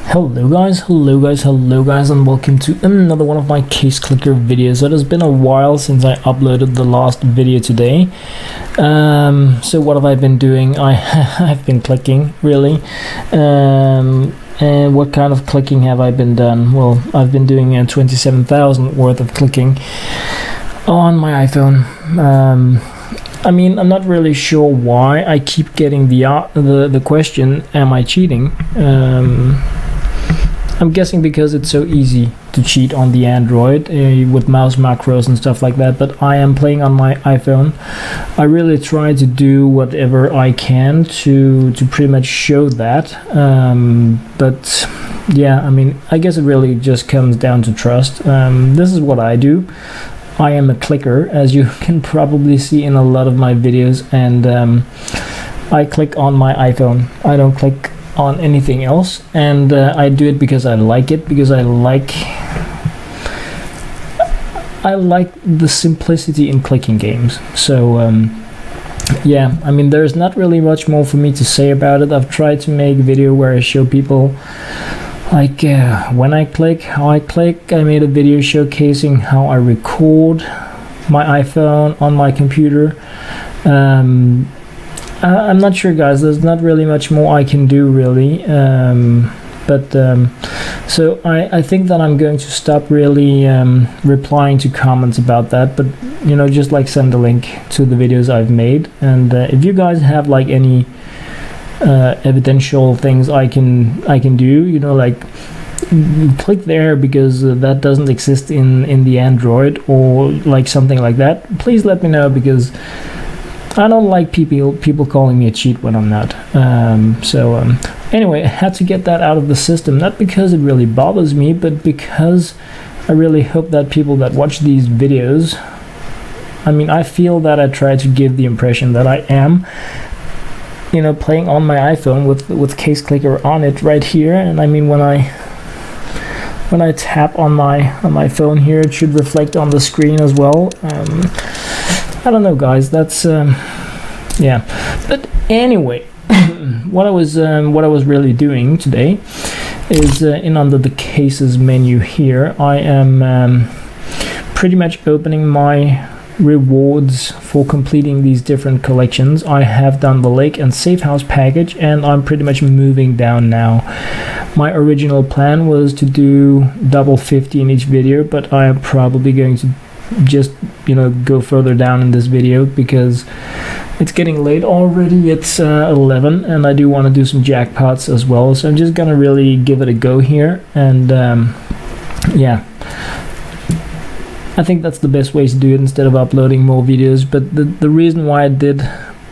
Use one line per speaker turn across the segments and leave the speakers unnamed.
Hello guys, and welcome to another one of my case clicker videos. So it has been a while since I uploaded the last video today. So what have I been doing? I've been clicking, really. And what kind of clicking have I been done? Well, I've been doing 27,000 worth of clicking on my iPhone. I mean, I'm not really sure why I keep getting the question, am I cheating? I'm guessing because it's so easy to cheat on the Android with mouse macros and stuff like that, but I am playing on my iPhone. I really try to do whatever I can to pretty much show that, but yeah, I mean, I guess it really just comes down to trust. This is what I do. I am a clicker, as you can probably see in a lot of my videos, and I click on my iPhone. I don't click on anything else, and I do it because I like it, because I like the simplicity in clicking games. So yeah, I mean, there's not really much more for me to say about it. I've tried to make a video where I show people like when I click, how I click. I made a video showcasing how I record my iPhone on my computer. I'm not sure, guys, there's not really much more I can do, really, so I think that I'm going to stop really replying to comments about that, but you know, just like send a link to the videos I've made, and if you guys have like any evidential things I can do, you know, like click there because that doesn't exist in the Android, or like something like that, please let me know, because I don't like people calling me a cheat when I'm not. Anyway, I had to get that out of the system, not because it really bothers me, but because I really hope that people that watch these videos, I mean, I feel that I try to give the impression that I am, you know, playing on my iPhone with case clicker on it right here. And I mean, when I tap on my phone here, it should reflect on the screen as well. I don't know, guys, that's yeah, but anyway, what I was really doing today is in under the cases menu here, I am pretty much opening my rewards for completing these different collections. I have done the lake and safe house package, and I'm pretty much moving down now. My original plan was to do double 50 in each video, but I am probably going to just, you know, go further down in this video because it's getting late already. It's 11, and I do want to do some jackpots as well, so I'm just gonna really give it a go here. And yeah, I think that's the best way to do it instead of uploading more videos. But the reason why I did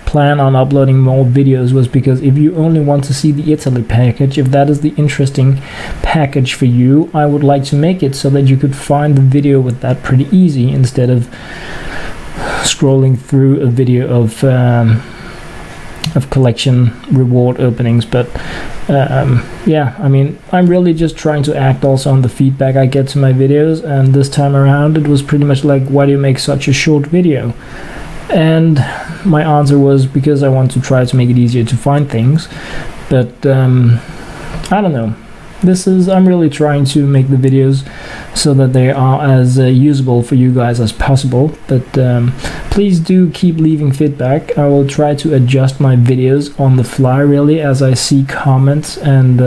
plan on uploading more videos was because if you only want to see the Italy package, if that is the interesting package for you, I would like to make it so that you could find the video with that pretty easy, instead of scrolling through a video of collection reward openings. But yeah, I mean, I'm really just trying to act also on the feedback I get to my videos, and this time around it was pretty much like, why do you make such a short video? And my answer was because I want to try to make it easier to find things. But I don't know, I'm really trying to make the videos so that they are as usable for you guys as possible. But please do keep leaving feedback. I will try to adjust my videos on the fly, really, as I see comments, and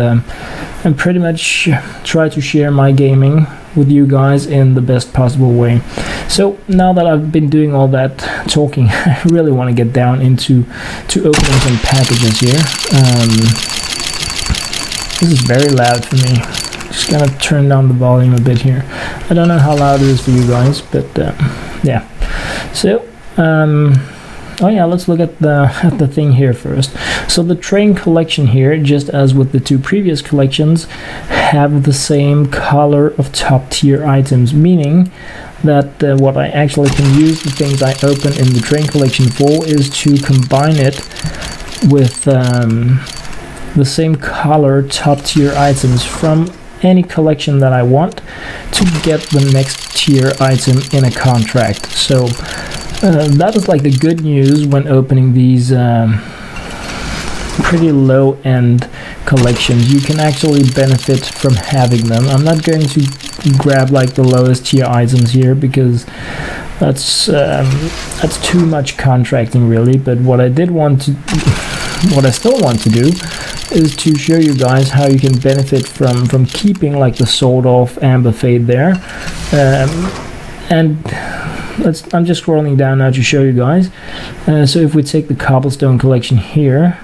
pretty much try to share my gaming with you guys in the best possible way. So now that I've been doing all that talking, I really want to get down into opening some packages here. This is very loud for me. Just gonna turn down the volume a bit here. I don't know how loud it is for you guys, but yeah. So oh yeah, let's look at the thing here first. So the train collection here, just as with the two previous collections, have the same color of top tier items, meaning that what I actually can use the things I open in the train collection for is to combine it with the same color top tier items from any collection that I want to get the next tier item in a contract. So that is like the good news when opening these pretty low end collections. You can actually benefit from having them. I'm not going to grab like the lowest tier items here because that's too much contracting really. But what I still want to do is to show you guys how you can benefit from keeping like the sold off amber fade there. And I'm just scrolling down now to show you guys. So if we take the cobblestone collection here,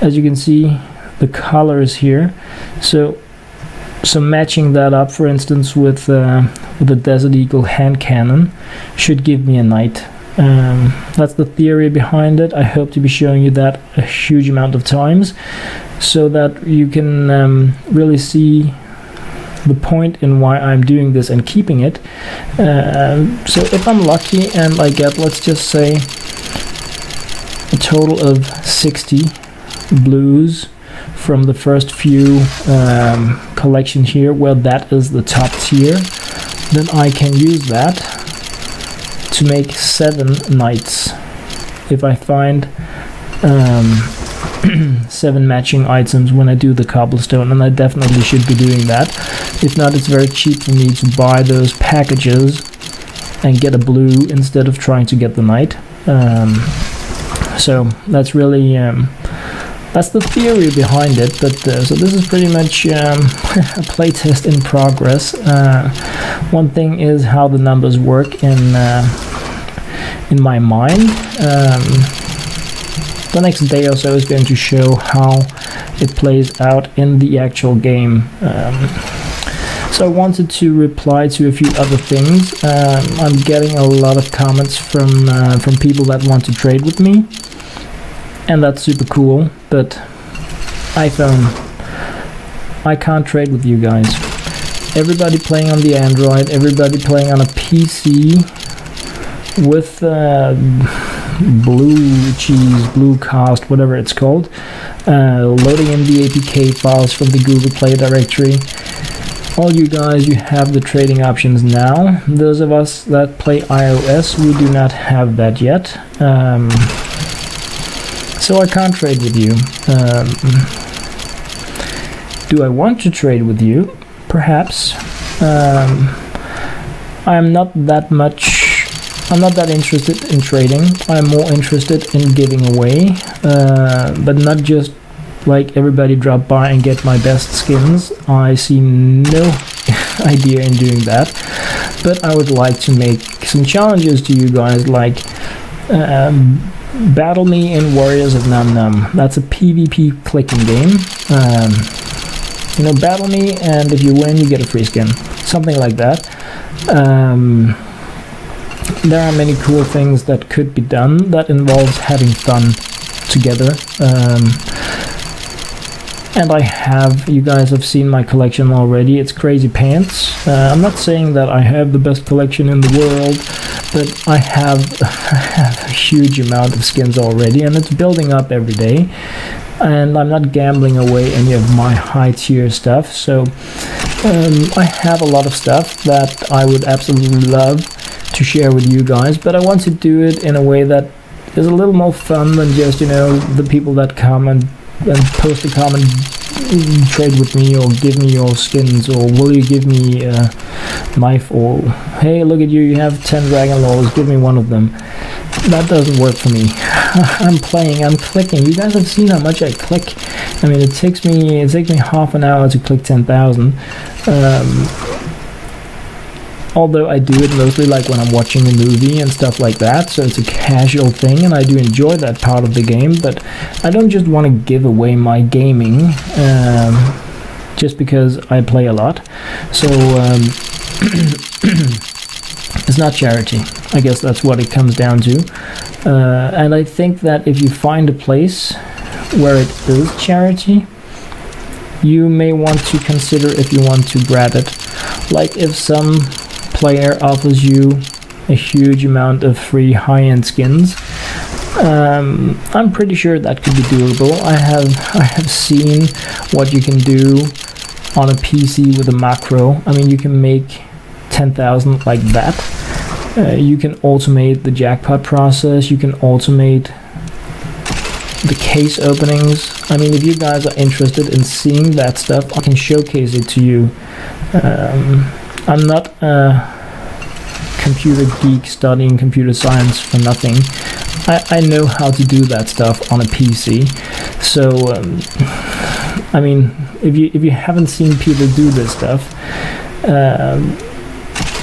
as you can see, the colors here. So matching that up, for instance, with the Desert Eagle hand cannon should give me a knight. That's the theory behind it. I hope to be showing you that a huge amount of times so that you can really see the point in why I'm doing this and keeping it. So if I'm lucky and I get, let's just say, a total of 60 blues from the first few collections here, where that is the top tier, then I can use that to make 7 knights. If I find 7 matching items when I do the cobblestone, and I definitely should be doing that. If not, it's very cheap for me to buy those packages and get a blue instead of trying to get the knight. So that's really that's the theory behind it. But so this is pretty much a playtest in progress. One thing is how the numbers work in my mind. The next day or so is going to show how it plays out in the actual game. So I wanted to reply to a few other things. I'm getting a lot of comments from people that want to trade with me, and that's super cool. But iPhone, I can't trade with you guys. Everybody playing on the Android, everybody playing on a PC with blue cheese, blue cast, whatever it's called, loading in the APK files from the Google Play directory. All you guys, you have the trading options now. Those of us that play iOS, we do not have that yet. So I can't trade with you. Do I want to trade with you? Perhaps. I'm not that interested in trading. I'm more interested in giving away, but not just like everybody drop by and get my best skins. I see no idea in doing that, but I would like to make some challenges to you guys, like battle me in Warriors of Num Num. That's a PvP clicking game. Battle me, and if you win you get a free skin, something like that. There are many cool things that could be done that involves having fun together. And you guys have seen my collection already. It's crazy pants. I'm not saying that I have the best collection in the world, but I have a huge amount of skins already, and it's building up every day. And I'm not gambling away any of my high tier stuff. So I have a lot of stuff that I would absolutely love to share with you guys, but I want to do it in a way that is a little more fun than just, the people that come and post a comment, trade with me, or give me your skins, or will you give me a knife, or hey, look at you, you have 10 dragon laws, give me one of them. That doesn't work for me. I'm playing, I'm clicking. You guys have seen how much I click. I mean, it takes me half an hour to click 10,000. Although I do it mostly like when I'm watching a movie and stuff like that, so it's a casual thing, and I do enjoy that part of the game, but I don't just want to give away my gaming just because I play a lot. So it's not charity. I guess that's what it comes down to. And I think that if you find a place where it is charity, you may want to consider if you want to grab it. Like if some player offers you a huge amount of free high-end skins, I'm pretty sure that could be doable. I have seen what you can do on a PC with a macro. I mean, you can make 10,000 like that. You can automate the jackpot process. You can automate the case openings. I mean, if you guys are interested in seeing that stuff, I can showcase it to you. I'm not a computer geek studying computer science for nothing. I know how to do that stuff on a PC. So, I mean, if you haven't seen people do this stuff,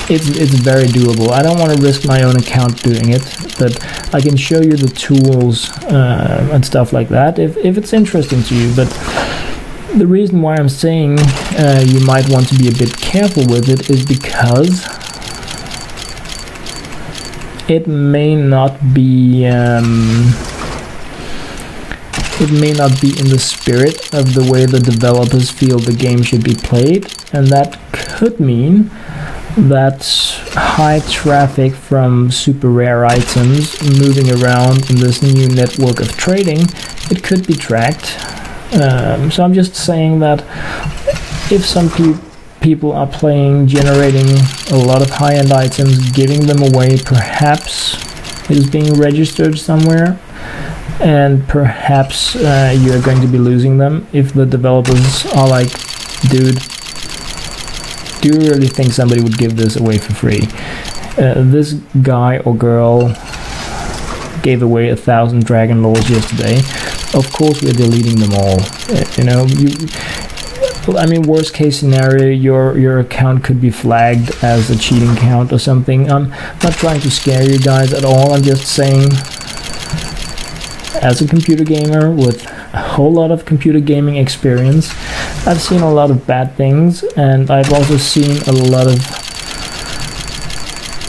it's very doable. I don't want to risk my own account doing it, but I can show you the tools and stuff like that if it's interesting to you. But the reason why I'm saying you might want to be a bit careful with it is because it may not be in the spirit of the way the developers feel the game should be played, and that could mean that high traffic from super rare items moving around in this new network of trading, it could be tracked. So I'm just saying that if some people are playing, generating a lot of high-end items, giving them away, perhaps it is being registered somewhere, and perhaps you are going to be losing them if the developers are like, dude, do you really think somebody would give this away for free? This guy or girl gave away 1,000 dragon laws yesterday. Of course we're deleting them all. I mean, worst case scenario, your account could be flagged as a cheating account or something. I'm not trying to scare you guys at all. I'm just saying, as a computer gamer with a whole lot of computer gaming experience, I've seen a lot of bad things, and I've also seen a lot of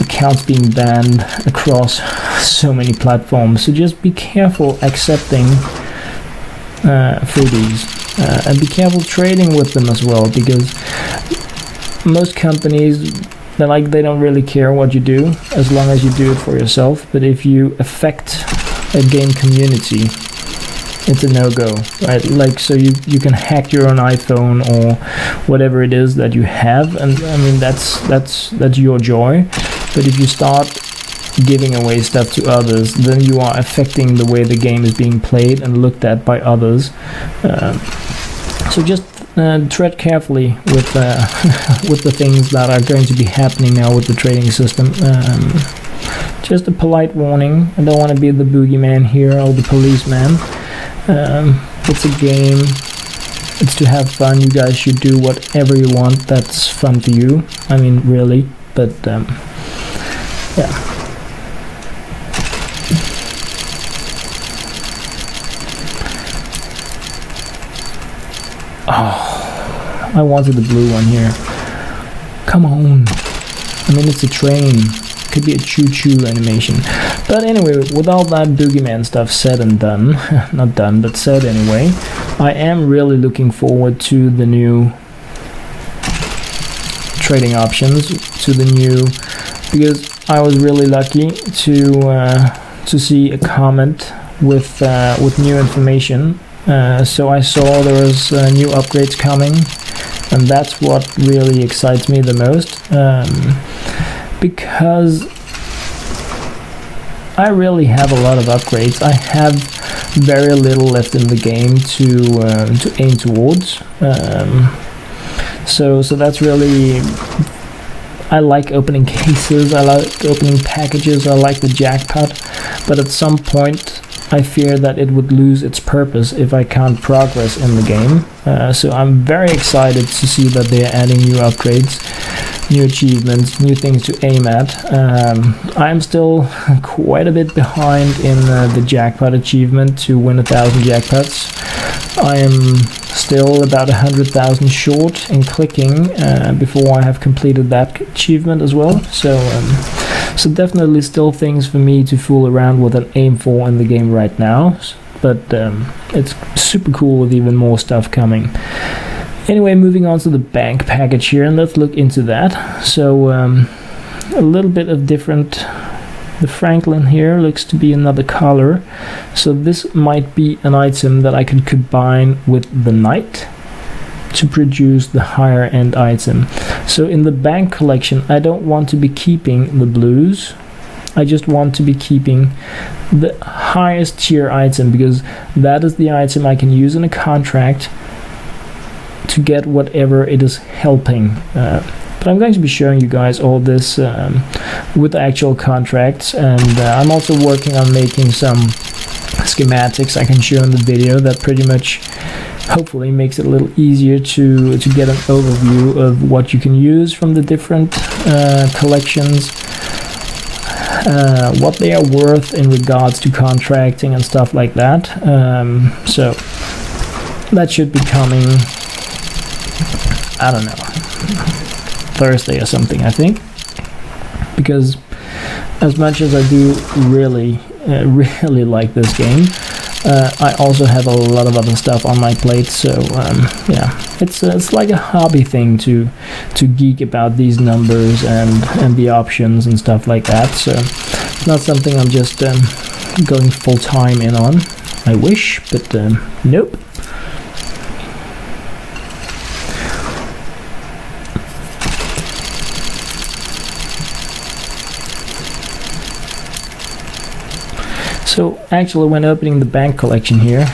accounts being banned across so many platforms. So just be careful accepting freebies. And be careful trading with them as well, because most companies, they don't really care what you do as long as you do it for yourself. But if you affect a game community, it's a no-go, right? Like, so you can hack your own iPhone or whatever it is that you have, and I mean that's your joy. But if you start giving away stuff to others, then you are affecting the way the game is being played and looked at by others. So just tread carefully with with the things that are going to be happening now with the trading system. Just a polite warning. I don't want to be the boogeyman here or the policeman. It's a game. It's to have fun. You guys should do whatever you want that's fun for you. I mean, really. But yeah. Oh, I wanted the blue one here. Come on. I mean, it's a train. Could be a choo-choo animation. But anyway, with all that boogeyman stuff said and done, not done, but said anyway, I am really looking forward to the new trading options, to the new, because I was really lucky to see a comment with new information. So I saw there was new upgrades coming, and that's what really excites me the most, because I really have a lot of upgrades. I have very little left in the game to aim towards. So that's really, I like opening cases, I like opening packages, I like the jackpot, but at some point I fear that it would lose its purpose if I can't progress in the game. So I'm very excited to see that they're adding new upgrades, new achievements, new things to aim at. I'm still quite a bit behind in the jackpot achievement to win 1,000 jackpots. I am still about 100,000 short in clicking before I have completed that achievement as well. So definitely still things for me to fool around with and aim for in the game right now. But it's super cool with even more stuff coming. Anyway, moving on to the bank package here, and let's look into that. So a little bit of different. The Franklin here looks to be another color, so this might be an item that I could combine with the Knight to produce the higher end item. So in the bank collection, I don't want to be keeping the blues. I just want to be keeping the highest tier item, because that is the item I can use in a contract to get whatever it is helping. But I'm going to be showing you guys all this with the actual contracts, and I'm also working on making some schematics I can show in the video that pretty much hopefully makes it a little easier to get an overview of what you can use from the different collections, what they are worth in regards to contracting and stuff like that. So that should be coming, I don't know, Thursday or something, I think, because as much as I do really like this game, I also have a lot of other stuff on my plate, so yeah, it's like a hobby thing to geek about these numbers and the options and stuff like that. So it's not something I'm just going full time in on. I wish, but nope. So actually, when opening the bank collection here,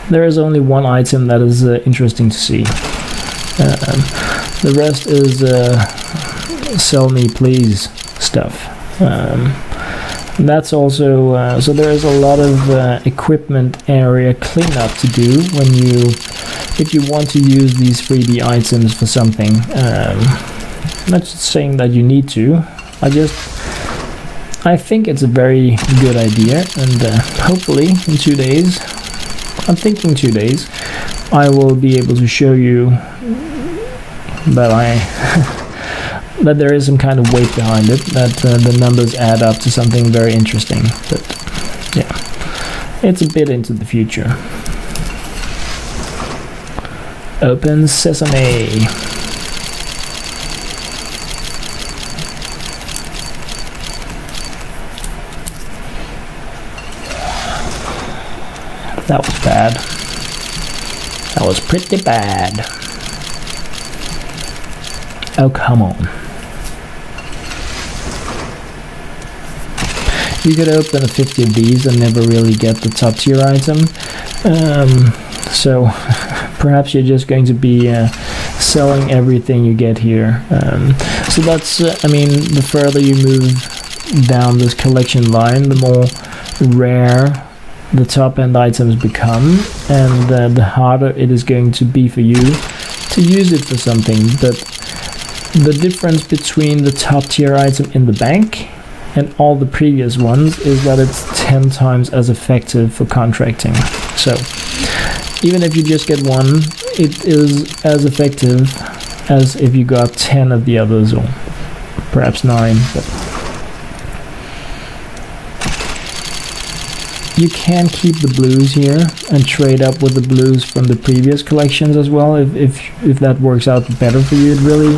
there is only one item that is interesting to see. The rest is sell me please stuff. That's also so there is a lot of equipment area cleanup to do if you want to use these freebie items for something. I'm not saying that you need to. I think it's a very good idea, and hopefully in 2 days, I'm thinking 2 days, I will be able to show you that that there is some kind of weight behind it, that the numbers add up to something very interesting. But yeah, it's a bit into the future. Open sesame. That was bad. That was pretty bad. Oh, come on. You could open 50 of these and never really get the top tier item. So perhaps you're just going to be selling everything you get here. So that's, I mean, the further you move down this collection line, the more rare the top end items become, and the harder it is going to be for you to use it for something. But the difference between the top tier item in the bank and all the previous ones is that it's 10 times as effective for contracting. So even if you just get one, it is as effective as if you got 10 of the others, or perhaps 9. But you can keep the blues here and trade up with the blues from the previous collections as well, if that works out better for you. It really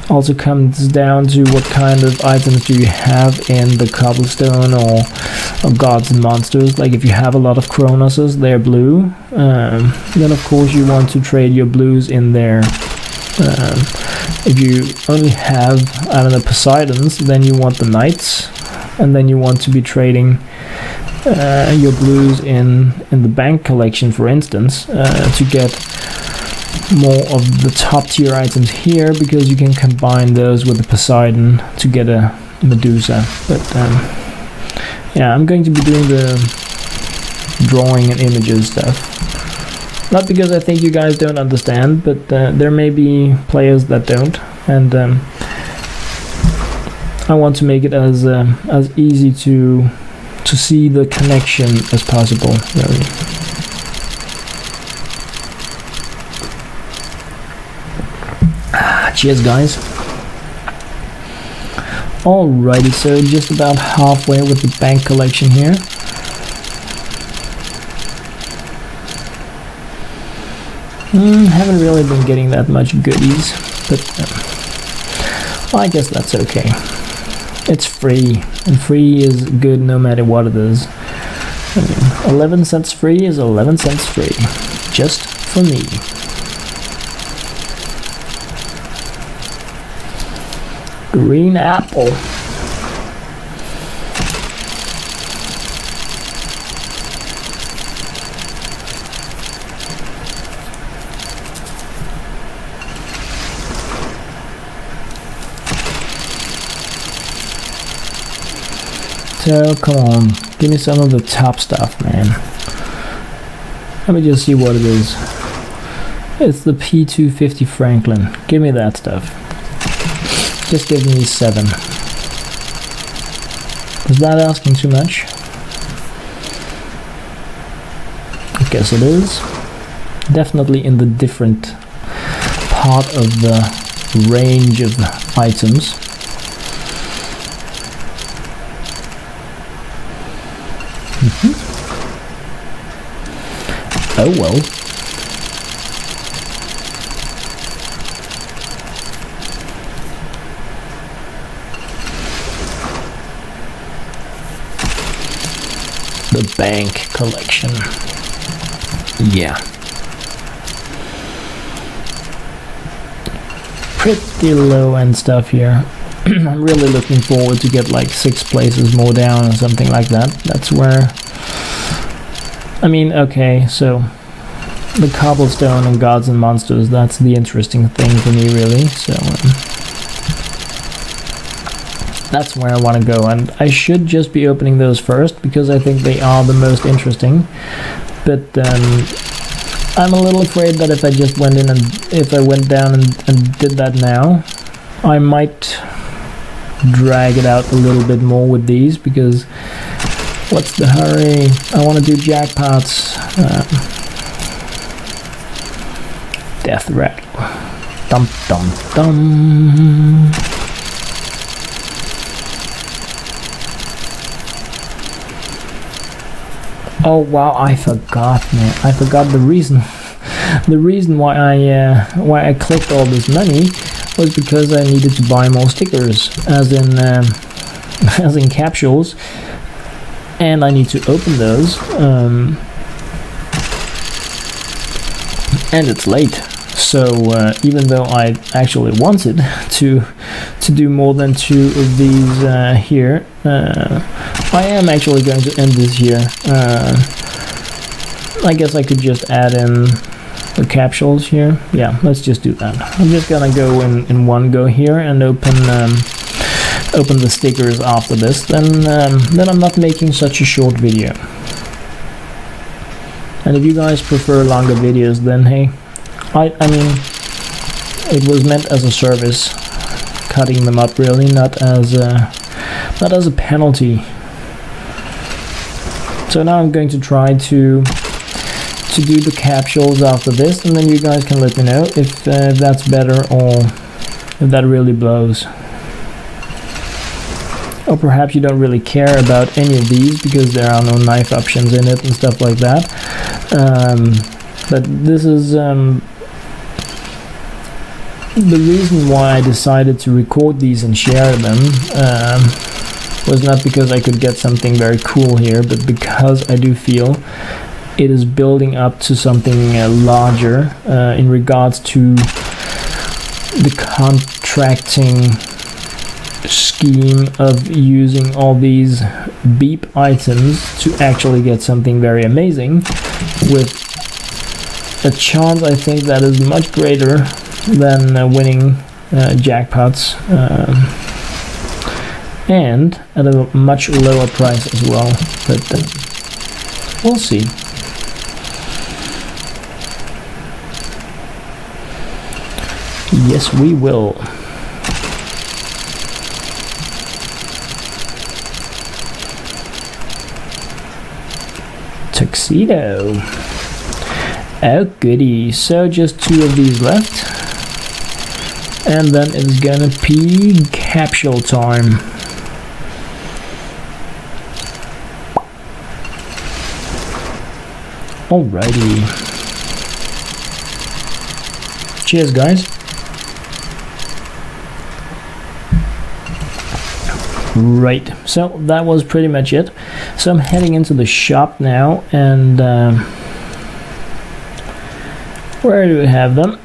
also comes down to what kind of items do you have in the cobblestone or gods and monsters. Like if you have a lot of Cronoses, they're blue, then of course you want to trade your blues in there. If you only have, I don't know, Poseidons, then you want the knights, and then you want to be trading your blues in the bank collection, for instance, to get more of the top tier items here, because you can combine those with the Poseidon to get a Medusa. But yeah, I'm going to be doing the drawing and images stuff, not because I think you guys don't understand, but there may be players that don't, and I want to make it as easy to see the connection as possible, really. Cheers, guys. Alrighty, so just about halfway with the bank collection here. Haven't really been getting that much goodies, but well, I guess that's okay. It's free, and free is good no matter what it is. I mean, 11 cents free is 11 cents free, just for me. Green apple. So come on, give me some of the top stuff, man. Let me just see what it is. It's the P250 Franklin. Give me that stuff. Just give me 7. Is that asking too much? I guess it is. Definitely in the different part of the range of items. Oh well. The bank collection. Yeah. Pretty low end stuff here. I'm really looking forward to get like 6 places more down or something like that. That's where, I mean, okay, so the cobblestone and gods and monsters, that's the interesting thing for me really. So that's where I want to go, and I should just be opening those first because I think they are the most interesting. But I'm a little afraid that if I just went in and if I went down and did that now, I might drag it out a little bit more with these, because what's the hurry? I want to do jackpots. Death rattle. Dum dum dum. Oh wow, I forgot, man. I forgot the reason. The reason why I clicked all this money was because I needed to buy more stickers, as in capsules, and I need to open those. And it's late, so even though I actually wanted to do more than 2 of these here, I am actually going to end this here. I guess I could just add in the capsules here. Yeah, let's just do that. I'm just gonna go in one go here and open the stickers after this. Then I'm not making such a short video. And if you guys prefer longer videos, then hey, I mean, it was meant as a service, cutting them up really, not as a penalty. So now I'm going to try to do the capsules after this, and then you guys can let me know if that's better or if that really blows. Or perhaps you don't really care about any of these because there are no knife options in it and stuff like that. But this is the reason why I decided to record these and share them. Was not because I could get something very cool here, but because I do feel it is building up to something larger in regards to the contracting scheme of using all these beep items to actually get something very amazing, with a chance I think that is much greater than winning jackpots, and at a much lower price as well. But we'll see. Yes, we will. Tuxedo. Oh goody, so just 2 of these left, and then it's gonna be capsule time. Alrighty. Cheers, guys. Right, so that was pretty much it. So I'm heading into the shop now, and where do we have them?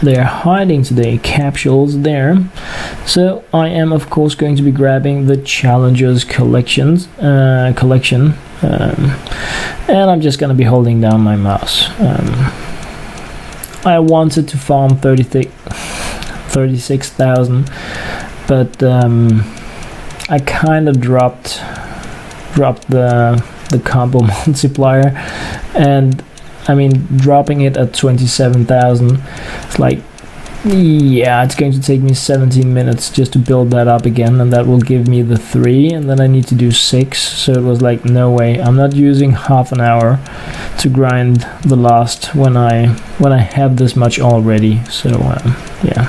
They're hiding today, capsules there. So I am of course going to be grabbing the Challengers collection, and I'm just gonna be holding down my mouse. I wanted to farm 36,000, but I kind of dropped dropped the combo multiplier, and I mean, dropping it at 27,000, it's like, yeah, it's going to take me 17 minutes just to build that up again, and that will give me the 3, and then I need to do 6, so it was like, no way, I'm not using half an hour to grind the last when I have this much already. So yeah,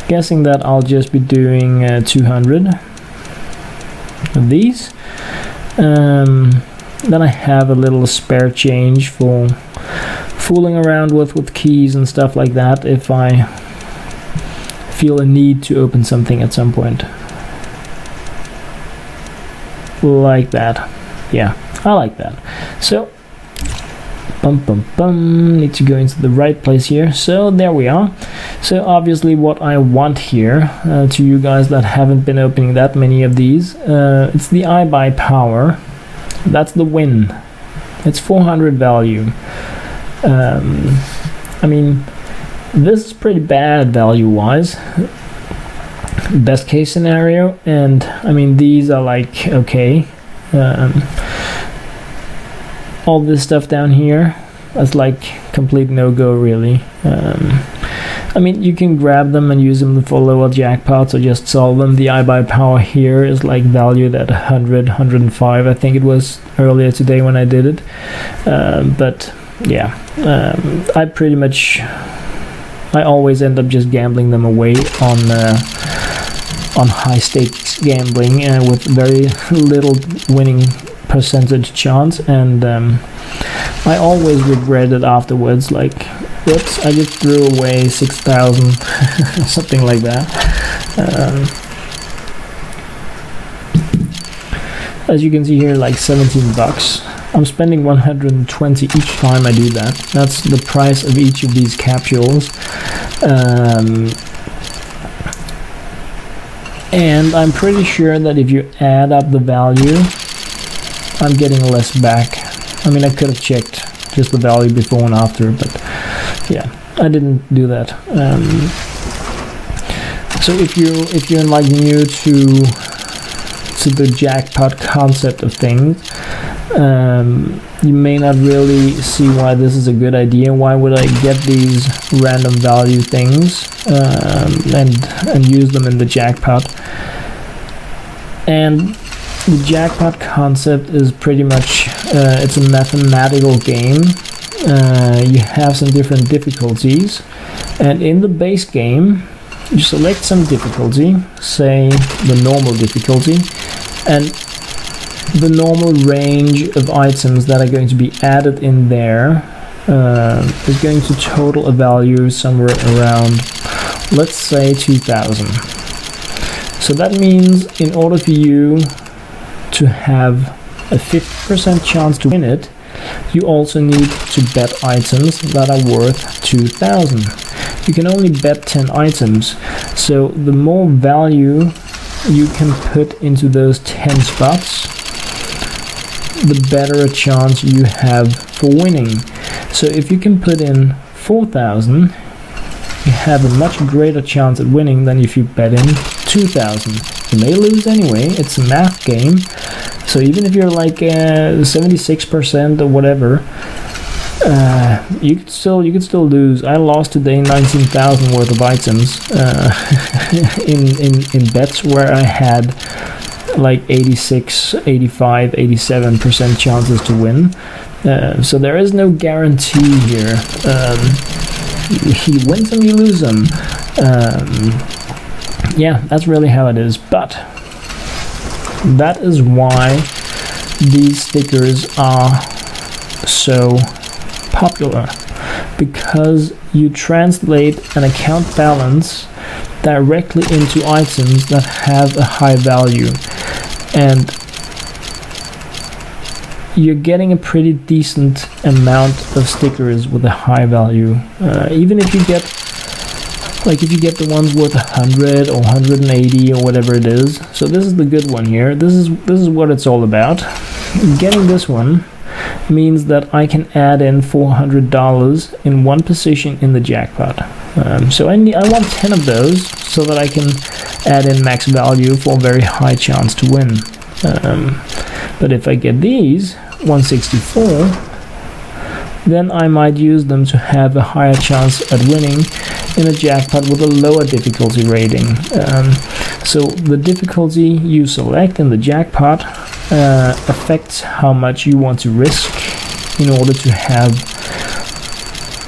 guessing that I'll just be doing 200 of these. Then I have a little spare change for fooling around with keys and stuff like that if I feel a need to open something at some point. Like that. Yeah, I like that. So, need to go into the right place here. So there we are. So obviously what I want here, to you guys that haven't been opening that many of these, it's the iBuyPower. That's the win. It's 400 value. I mean, this is pretty bad value-wise. Best case scenario, and I mean, these are like, okay. All this stuff down here, that's like complete no-go, really. I mean, you can grab them and use them for lower jackpots or just sell them. The iBuyPower here is like valued at 100, 105, I think it was earlier today when I did it. But yeah, I always end up just gambling them away on high stakes gambling with very little winning percentage chance, and I always regret it afterwards, like, whoops, I just threw away 6,000 something like that. As you can see here, like 17 bucks. I'm spending 120 each time I do that. That's the price of each of these capsules. And I'm pretty sure that if you add up the value, I'm getting less back. I mean, I could have checked just the value before and after, but yeah, I didn't do that. So if you're like new to the jackpot concept of things, you may not really see why this is a good idea. Why would I get these random value things and use them in the jackpot? And the jackpot concept is pretty much, it's a mathematical game. You have some different difficulties, and in the base game you select some difficulty, say the normal difficulty, and the normal range of items that are going to be added in there is going to total a value somewhere around, let's say, 2,000. So that means in order for you to have a 50% chance to win it, you also need to bet items that are worth 2,000. You can only bet 10 items, so the more value you can put into those 10 spots, the better a chance you have for winning. So if you can put in 4,000, you have a much greater chance at winning than if you bet in 2,000. You may lose anyway, it's a math game. So even if you're like 76% or whatever, you could still lose. I lost today 19,000 worth of items in bets where I had like 86, 85, 87% chances to win. So there is no guarantee here. You win some, you lose some. Yeah, that's really how it is. But that is why these stickers are so popular, because you translate an account balance directly into items that have a high value, and you're getting a pretty decent amount of stickers with a high value. Even if you get, like, if you get the ones worth 100 or 180 or whatever it is. So this is the good one here. This is what it's all about. Getting this one means that I can add in $400 in one position in the jackpot. So I want 10 of those so that I can add in max value for a very high chance to win. But if I get these 164, then I might use them to have a higher chance at winning in a jackpot with a lower difficulty rating. So the difficulty you select in the jackpot affects how much you want to risk in order to have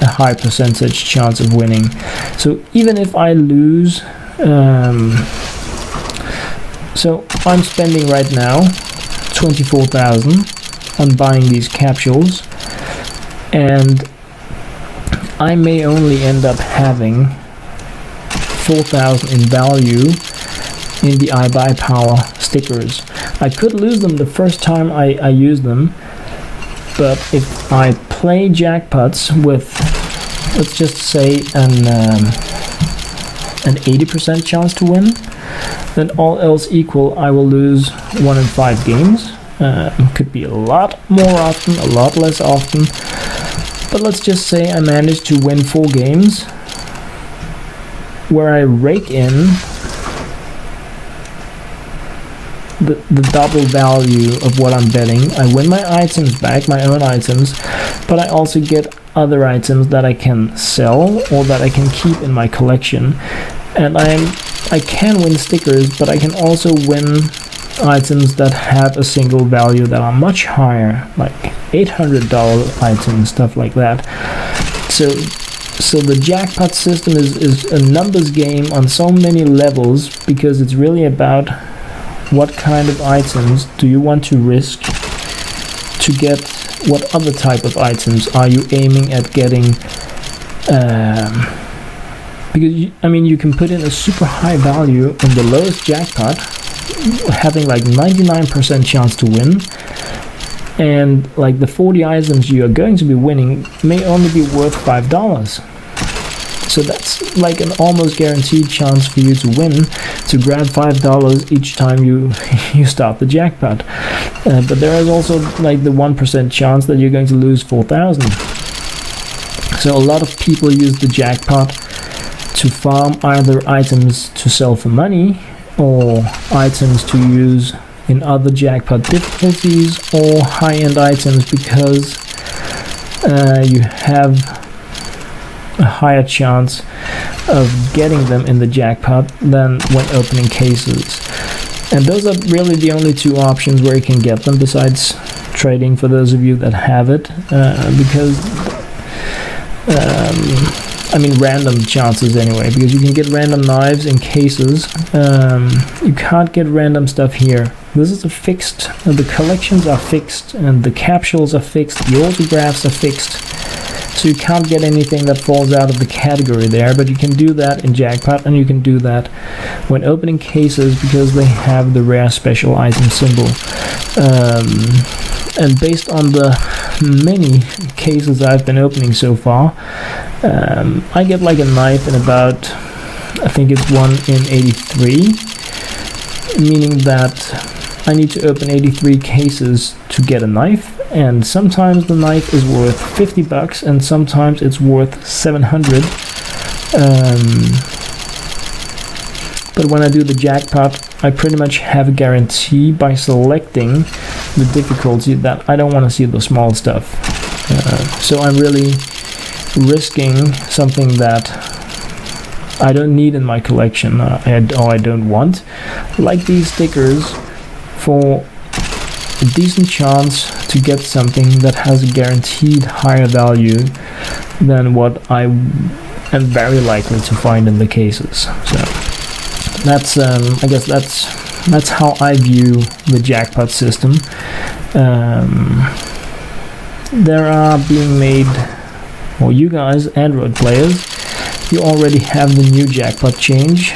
a high percentage chance of winning. So even if I lose, so I'm spending right now 24,000 on buying these capsules, and I may only end up having 4,000 in value in the iBuyPower stickers. I could lose them the first time I use them, but if I play jackpots with, let's just say, an 80% chance to win, then all else equal, I will lose 1 in 5 games. Could be a lot more often, a lot less often. But let's just say I managed to win 4 games where I rake in the double value of what I'm betting. I win my items back, my own items, but I also get other items that I can sell or that I can keep in my collection. And I can win stickers, but I can also win items that have a single value that are much higher, like $800 items, stuff like that. So the jackpot system is a numbers game on so many levels, because it's really about what kind of items do you want to risk to get. What other type of items are you aiming at getting? Because you can put in a super high value in the lowest jackpot, having like 99% chance to win, and like the 40 items you are going to be winning may only be worth $5. So that's like an almost guaranteed chance for you to win, to grab $5 each time you start the jackpot. But there is also like the 1% chance that you're going to lose 4,000. So a lot of people use the jackpot to farm either items to sell for money, or items to use in other jackpot difficulties, or high-end items because you have a higher chance of getting them in the jackpot than when opening cases. And those are really the only 2 options where you can get them, besides trading, for those of you that have it, because random chances anyway, because you can get random knives in cases. You can't get random stuff here. This is a fixed, the collections are fixed, and the capsules are fixed, the autographs are fixed. So you can't get anything that falls out of the category there, but you can do that in Jackpot, and you can do that when opening cases, because they have the rare special item symbol. And based on the many cases I've been opening so far, I get like a knife in about, I think it's 1 in 83, meaning that I need to open 83 cases to get a knife, and sometimes the knife is worth $50 and sometimes it's worth 700. But when I do the jackpot, I pretty much have a guarantee by selecting the difficulty that I don't want to see the small stuff. So I'm really risking something that I don't need in my collection, or I don't want, like these stickers, for a decent chance to get something that has a guaranteed higher value than what I am very likely to find in the cases. So that's I guess that's how I view the jackpot system. There are being made, well, you guys, Android players, you already have the new jackpot change,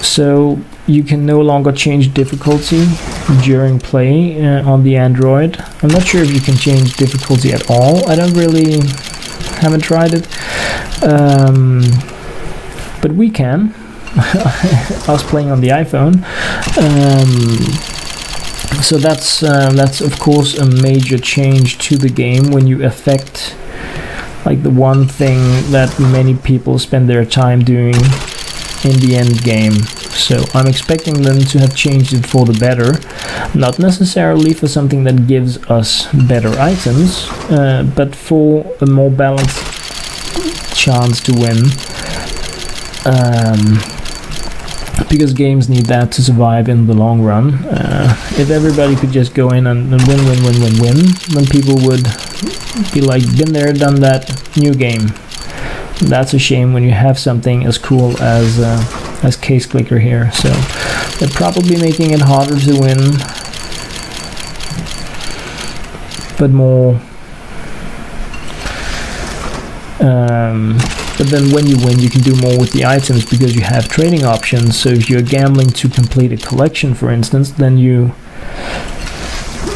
so you can no longer change difficulty during play on the Android. I'm not sure if you can change difficulty at all. I haven't tried it, but we can. Us playing on the iPhone. So that's of course a major change to the game when you affect like the one thing that many people spend their time doing in the end game. So I'm expecting them to have changed it for the better, not necessarily for something that gives us better items, but for a more balanced chance to win, because games need that to survive in the long run. If everybody could just go in and win, then people would be like, been there, done that, new game. That's a shame when you have something as cool as Case Clicker here. So they're probably making it harder to win, but more. But then when you win, you can do more with the items because you have trading options. So if you're gambling to complete a collection, for instance, then you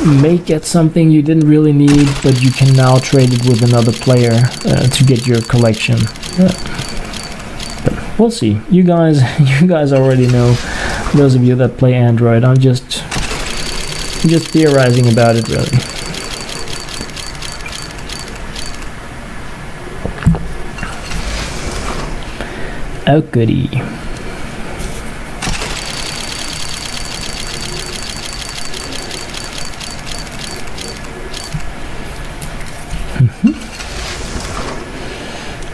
may get something you didn't really need, but you can now trade it with another player to get your collection. But we'll see. You guys already know. Those of you that play Android, I'm just theorizing about it, really. Oh goody.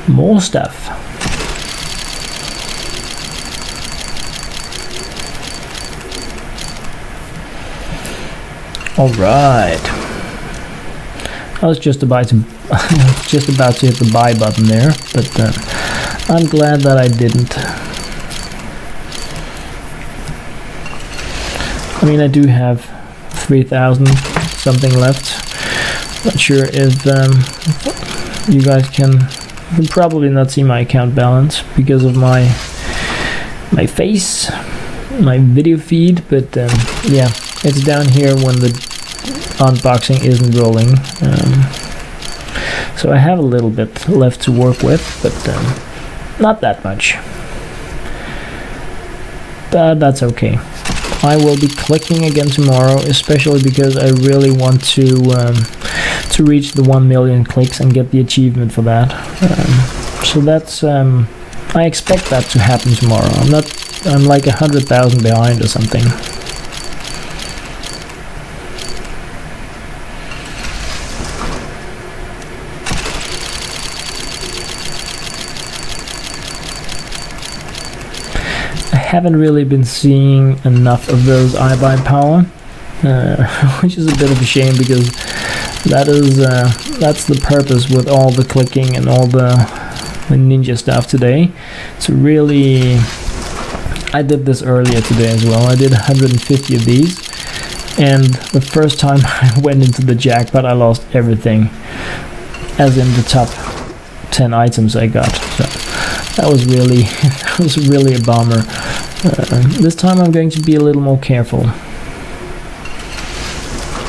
More stuff. All right. I was just about to hit the buy button there, but I'm glad that I didn't. I mean, I do have 3,000 something left. Not sure if you guys can probably not see my account balance because of my face, my video feed, but yeah, it's down here when the unboxing isn't rolling. So I have a little bit left to work with, but not that much. But that's okay. I will be clicking again tomorrow, especially because I really want to reach the 1 million clicks and get the achievement for that. So that's I expect that to happen tomorrow. I'm like 100,000 behind or something. I haven't really been seeing enough of those iBuy power, which is a bit of a shame because that's the purpose with all the clicking and all the ninja stuff today. So really, I did this earlier today as well. I did 150 of these, and the first time I went into the jackpot, I lost everything, as in the top 10 items I got. So that was really a bummer. This time I'm going to be a little more careful.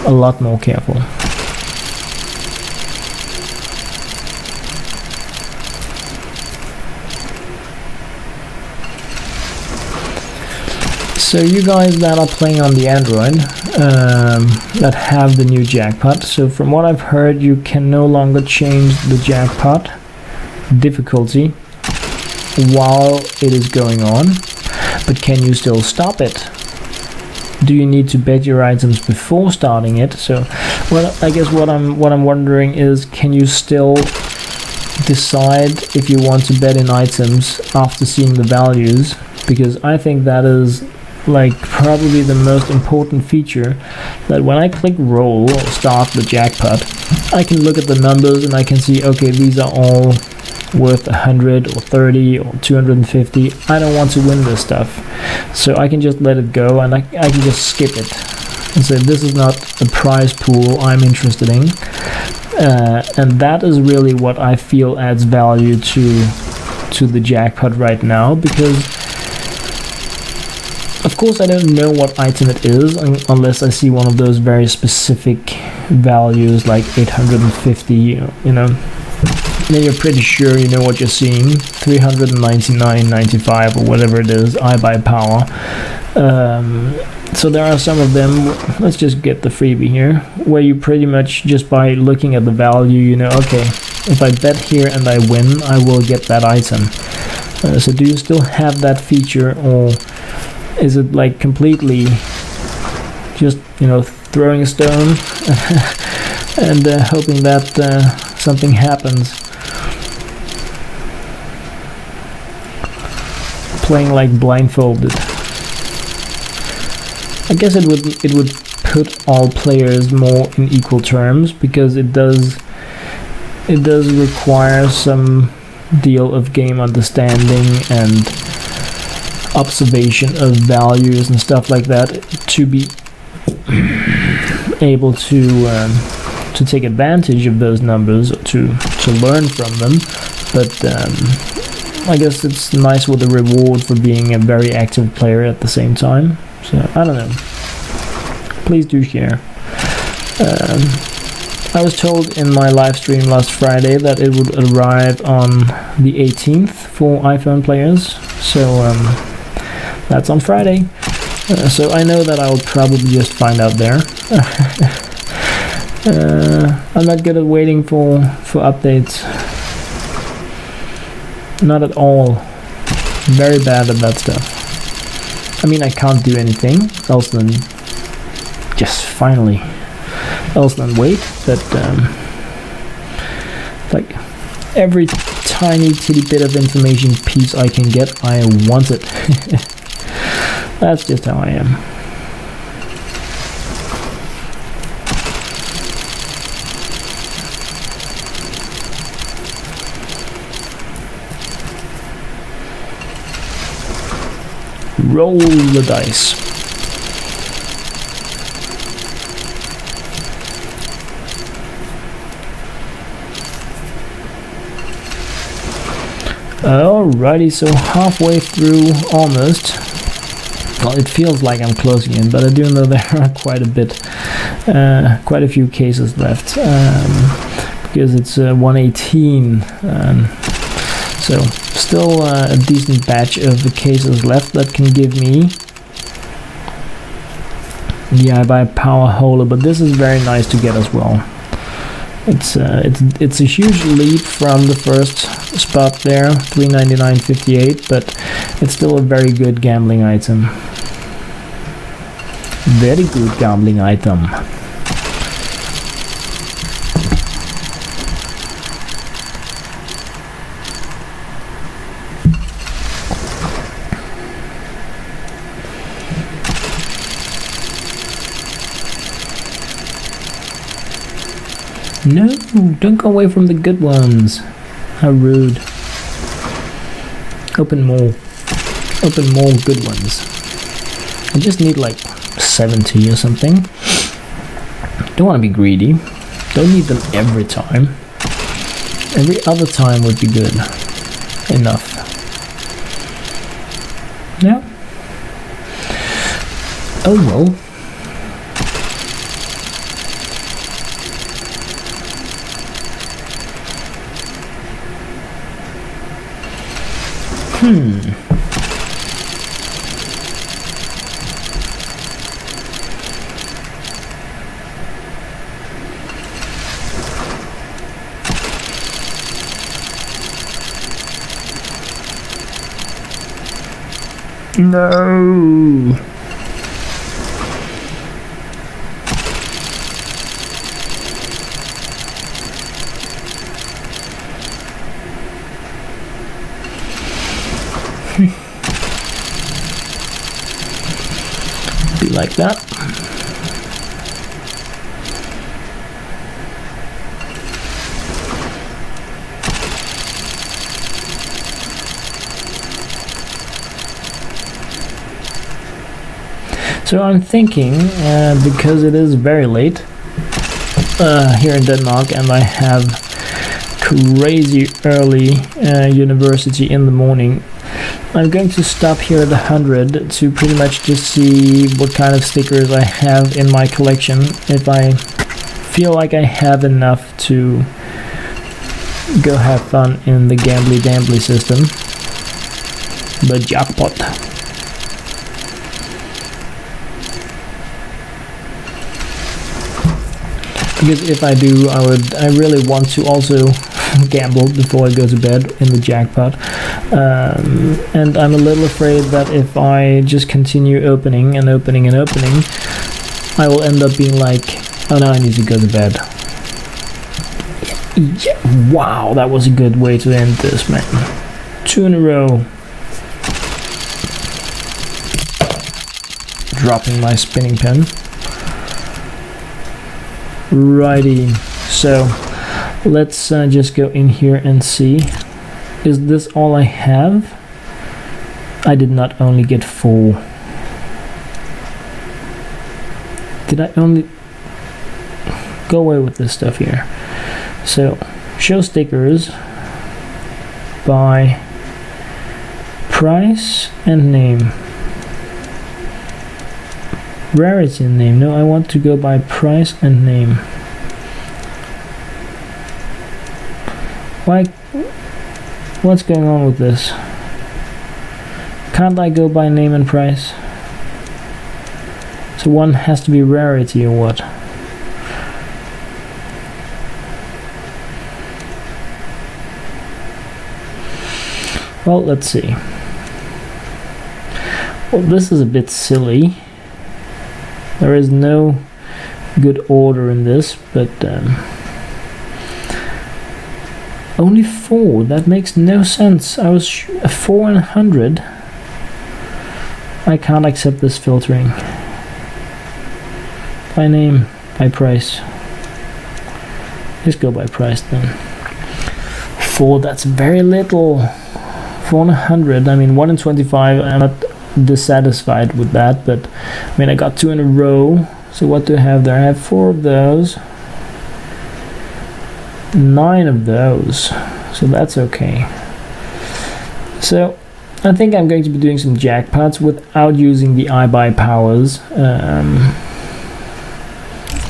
A lot more careful. So you guys that are playing on the Android, that have the new jackpot, so from what I've heard, you can no longer change the jackpot difficulty while it is going on, but can you still stop it? Do you need to bet your items before starting it? So, well, I guess what I'm wondering is, can you still decide if you want to bet in items after seeing the values? Because I think that is like probably the most important feature, that when I click roll or start the jackpot, I can look at the numbers and I can see, okay, these are all worth 100 or 30 or 250. I don't want to win this stuff, so I can just let it go and I can just skip it and say this is not a prize pool I'm interested in, and that is really what I feel adds value to the jackpot right now, because of course I don't know what item it is unless I see one of those very specific values like 850, you know, then you're pretty sure you know what you're seeing. 399.95 or whatever it is, iBuy power. So there are some of them, let's just get the freebie here, where you pretty much just by looking at the value, you know, okay, if I bet here and I win, I will get that item. So do you still have that feature, or is it like completely just, throwing a stone and hoping that something happens? Playing like blindfolded. I guess it would put all players more in equal terms, because it does require some deal of game understanding and observation of values and stuff like that to be able to take advantage of those numbers, to learn from them. But I guess it's nice with the reward for being a very active player at the same time. So I don't know. Please do share. I was told in my live stream last Friday that it would arrive on the 18th for iPhone players. So that's on Friday. So I know that I will probably just find out there. I'm not good at waiting for updates. Not at all. Very bad at that stuff. I mean, I can't do anything else than just finally else than wait, but like every tiny titty bit of information piece I can get, I want it. That's just how I am. Roll the dice. Alrighty, so halfway through almost. Well, it feels like I'm closing in, but I do know there are quite a few cases left, because it's 118. So still a decent batch of the cases left that can give me. Yeah, I buy a power holder, but this is very nice to get as well. It's a huge leap from the first spot there, $399.58, but it's still a very good gambling item. Very good gambling item. No, don't go away from the good ones. How rude. Open more good ones. I just need like 70 or something. Don't want to be greedy. Don't need them every time. Every other time would be good. Enough. Yeah. Oh well. No. Be like that. So I'm thinking, because it is very late here in Denmark, and I have crazy early university in the morning, I'm going to stop here at 100 to pretty much just see what kind of stickers I have in my collection. If I feel like I have enough to go have fun in the gambly dambly system, the Jackpot. Because if I do, I really want to also gamble before I go to bed in the jackpot. And I'm a little afraid that if I just continue opening and opening and opening, I will end up being like, oh no, I need to go to bed. Yeah, wow, that was a good way to end this, man. 2 in a row. Dropping my spinning pen. Righty, so let's just go in here and see. Is this all I have? I did not only get 4. Did I only... Go away with this stuff here. So, show stickers by price and name. Rarity and name. No, I want to go by price and name. Why? What's going on with this? Can't I go by name and price? So one has to be rarity or what? Well, let's see. Well, this is a bit silly. There is no good order in this, but only 4. That makes no sense. I was 4 in 100. I can't accept this filtering. By name, by price. Just go by price then. 4, that's very little. 4 in 100. I mean, 1 in 25. I'm not dissatisfied with that, but I mean, I got 2 in a row. So what do I have there? I have 4 of those, 9 of those, so that's okay. So I think I'm going to be doing some jackpots without using the iBuy powers.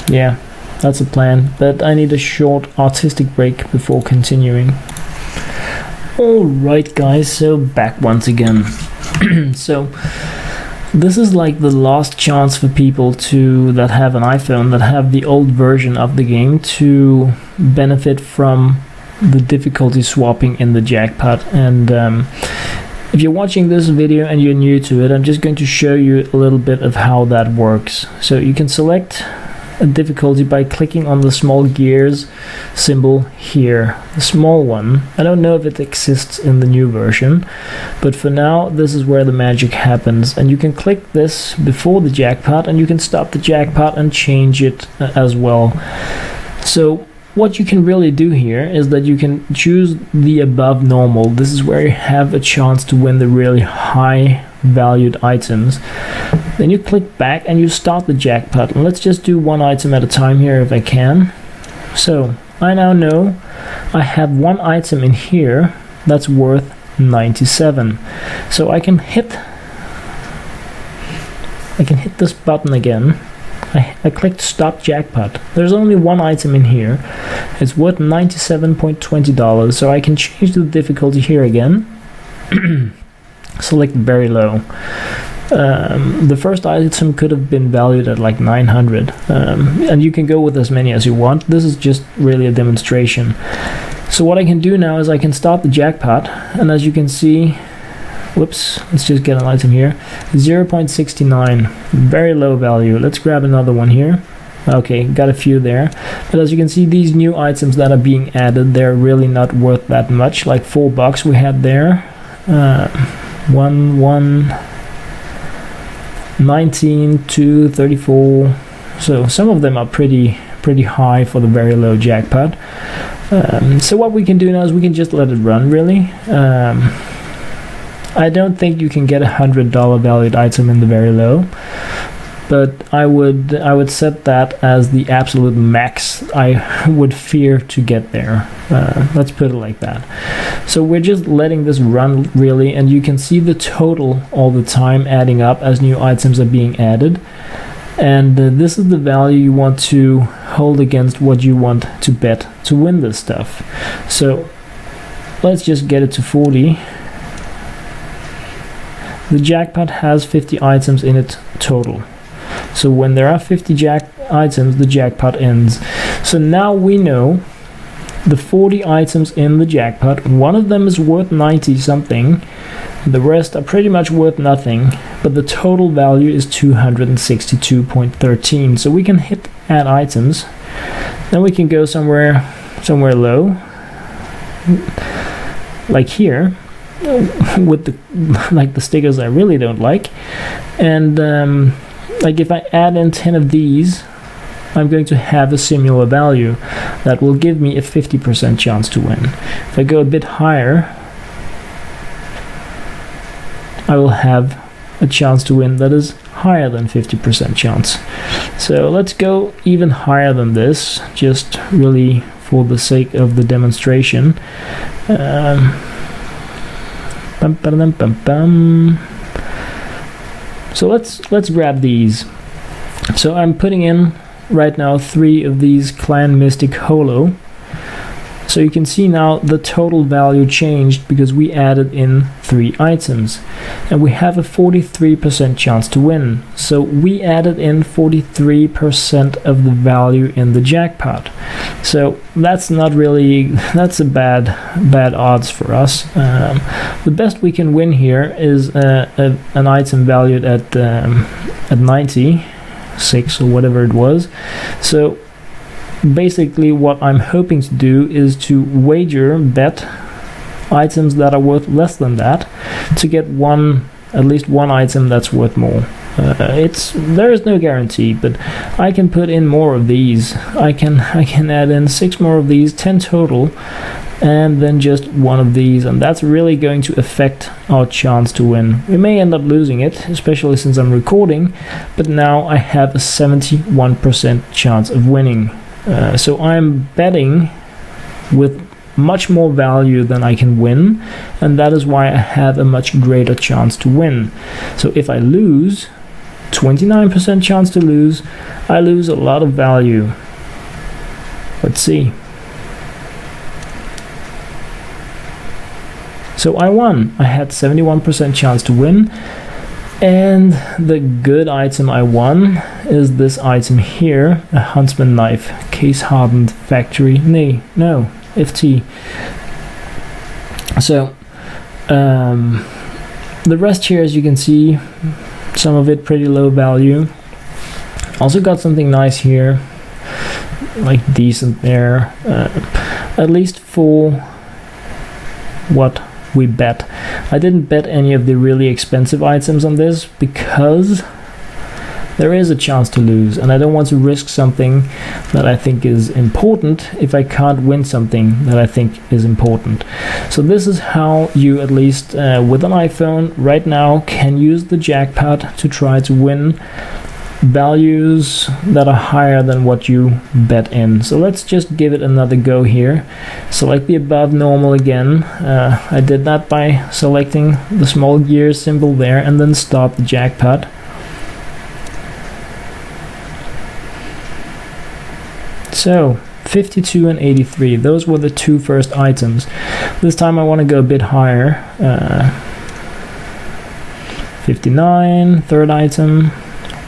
Yeah, that's a plan, but I need a short artistic break before continuing. Alright guys, so back once again. So this is like the last chance for people that have an iPhone, that have the old version of the game, to benefit from the difficulty swapping in the jackpot. And if you're watching this video and you're new to it, I'm just going to show you a little bit of how that works. So you can select a difficulty by clicking on the small gears symbol here, the small one. I don't know if it exists in the new version, but for now this is where the magic happens, and you can click this before the jackpot and you can stop the jackpot and change it as well. So what you can really do here is that you can choose the above normal. This is where you have a chance to win the really high valued items. Then you click back and you start the jackpot. And let's just do one item at a time here if I can. So I now know I have one item in here that's worth 97. So I can hit this button again. I clicked stop jackpot. There's only one item in here. It's worth $97.20. So I can change the difficulty here again. Select very low. The first item could have been valued at like 900, and you can go with as many as you want. This is just really a demonstration. So what I can do now is I can start the jackpot, and as you can see, whoops, let's just get an item here, 0.69, very low value. Let's grab another one here. Okay, got a few there, but as you can see, these new items that are being added, they're really not worth that much. Like $4 we had there, 19 to 34. So some of them are pretty high for the very low jackpot. So what we can do now is we can just let it run, really. I don't think you can get $100 valued item in the very low, but I would set that as the absolute max I would fear to get there. Let's put it like that. So we're just letting this run, really, and you can see the total all the time adding up as new items are being added. And this is the value you want to hold against what you want to bet to win this stuff. So let's just get it to 40. The jackpot has 50 items in it total. So when there are 50 items, the jackpot ends. So now we know the 40 items in the jackpot. One of them is worth 90 something. The rest are pretty much worth nothing, but the total value is 262.13. So we can hit add items. Then we can go somewhere low, like here, with the stickers I really don't like. And like if I add in 10 of these, I'm going to have a similar value that will give me a 50% chance to win. If I go a bit higher, I will have a chance to win that is higher than 50% chance. So let's go even higher than this, just really for the sake of the demonstration. So let's grab these. So I'm putting in right now 3 of these Clan Mystic Holo. So you can see now the total value changed because we added in 3 items. And we have a 43% chance to win. So we added in 43% of the value in the jackpot. So that's not really, that's a bad odds for us. The best we can win here is an item valued at 96 or whatever it was. So basically what I'm hoping to do is to bet items that are worth less than that to get at least one item that's worth more. There is no guarantee, but I can put in more of these. I can add in 6 more of these, 10 total, and then just 1 of these, and that's really going to affect our chance to win. We may end up losing it, especially since I'm recording, but now I have a 71% chance of winning. So I'm betting with much more value than I can win, and that is why I have a much greater chance to win. So if I lose, 29% chance to lose, I lose a lot of value. Let's see. So I won. I had 71% chance to win. And the good item I won is this item here, a huntsman knife, case hardened factory. No, FT. So the rest here, as you can see, some of it pretty low value. Also got something nice here, like decent there, at least for what we bet. I didn't bet any of the really expensive items on this because there is a chance to lose, and I don't want to risk something that I think is important if I can't win something that I think is important. So this is how you, at least with an iPhone right now, can use the jackpot to try to win values that are higher than what you bet in. So let's just give it another go here. Select the above normal again. I did that by selecting the small gear symbol there and then stop the jackpot. So 52 and 83, those were the 2 first items. This time I want to go a bit higher. 59, third item,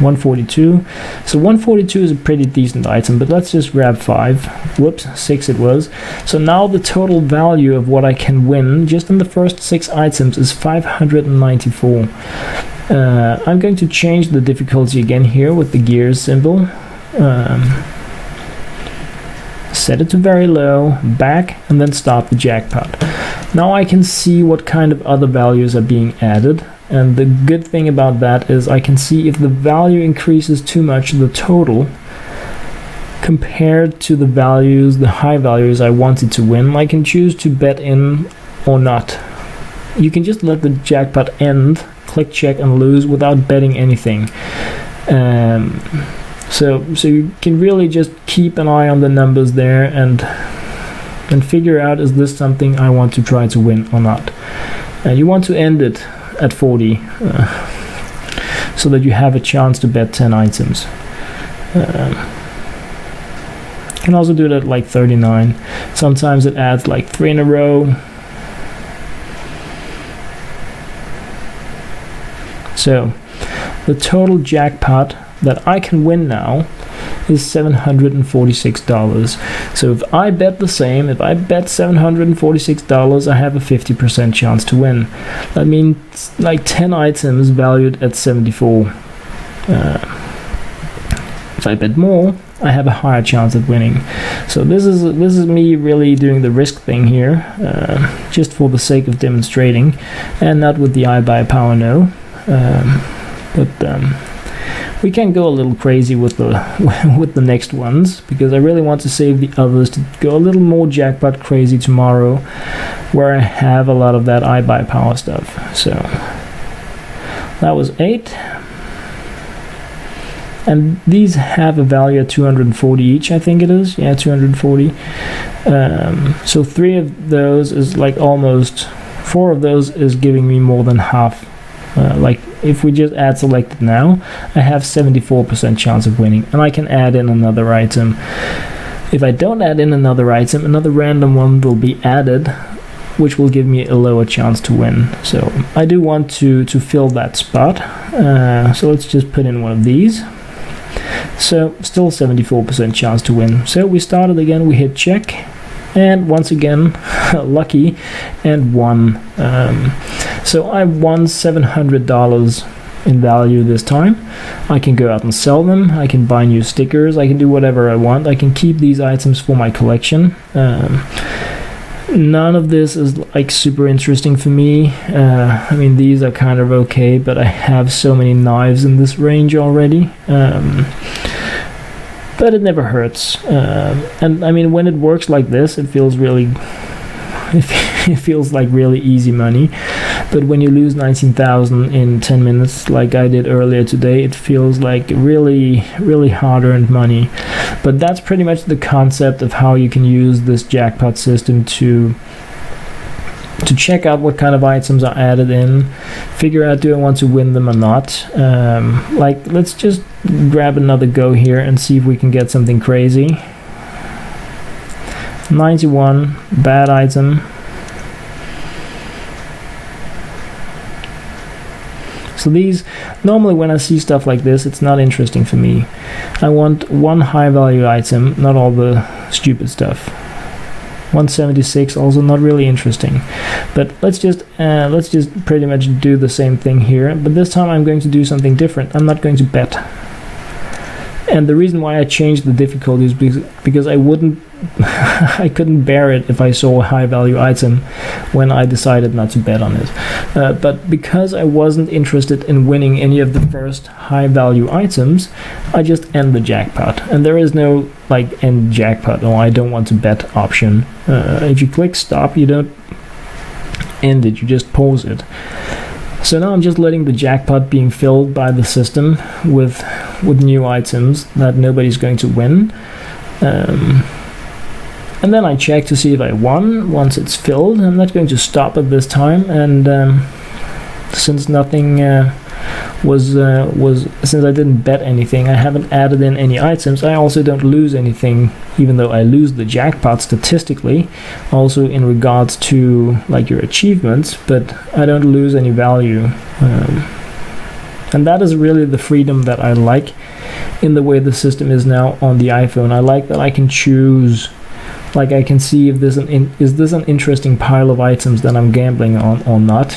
142. So 142 is a pretty decent item, but let's just grab 5. Whoops, 6 it was. So now the total value of what I can win just in the first 6 items is 594. I'm going to change the difficulty again here with the gears symbol. Set it to very low, back, and then stop the jackpot. Now I can see what kind of other values are being added. And the good thing about that is I can see if the value increases too much, the total, compared to the values, the high values I wanted to win, I can choose to bet in or not. You can just let the jackpot end, click check and lose without betting anything. So you can really just keep an eye on the numbers there and figure out, is this something I want to try to win or not. And you want to end it at 40 so that you have a chance to bet 10 items. You can also do that like 39. Sometimes it adds like 3 in a row. So the total jackpot that I can win now is $746. So if I bet the same, if I bet $746, I have a 50% chance to win. That means like 10 items valued at 74. If I bet more, I have a higher chance at winning. So this is me really doing the risk thing here, just for the sake of demonstrating, and not with the iBuy power, no. But we can go a little crazy with the with the next ones, because I really want to save the others to go a little more jackpot crazy tomorrow, where I have a lot of that iBuy power stuff. So that was 8. And these have a value at 240 each, I think it is. Yeah, 240. So 3 of those is like almost, 4 of those is giving me more than half. Like if we just add selected now, I have 74% chance of winning, and I can add in another item. If I don't add in another item, another random one will be added, which will give me a lower chance to win. So I do want to fill that spot. So let's just put in one of these. So still 74% chance to win. So we started again, we hit check, and once again lucky, and won. So I won $700 in value this time. I can go out and sell them, I can buy new stickers, I can do whatever I want. I can keep these items for my collection. None of this is like super interesting for me. I mean, these are kind of okay, but I have so many knives in this range already. But it never hurts. And I mean, when it works like this, it feels really it feels like really easy money. But when you lose 19,000 in 10 minutes like I did earlier today, it feels like really hard-earned money. But that's pretty much the concept of how you can use this jackpot system to check out what kind of items are added in, figure out do I want to win them or not. Like, let's just grab another go here and see if we can get something crazy. 91, bad item. So these, normally when I see stuff like this, it's not interesting for me. I want one high value item, not all the stupid stuff. 176, also not really interesting. But let's just pretty much do the same thing here, but this time I'm going to do something different. I'm not going to bet. And the reason why I changed the difficulty is because I couldn't bear it if I saw a high value item when I decided not to bet on it. But because I wasn't interested in winning any of the first high value items, I just end the jackpot. And there is no like end jackpot or I don't want to bet option. If you click stop, you don't end it, you just pause it. So now I'm just letting the jackpot being filled by the system with new items that nobody's going to win. And then I check to see if I won once it's filled. I'm not going to stop at this time, and since nothing since I didn't bet anything, I haven't added in any items, I also don't lose anything, even though I lose the jackpot statistically, also in regards to like your achievements, but I don't lose any value. And that is really the freedom that I like in the way the system is now on the iPhone. I like that I can choose, like I can see if is this an interesting pile of items that I'm gambling on or not.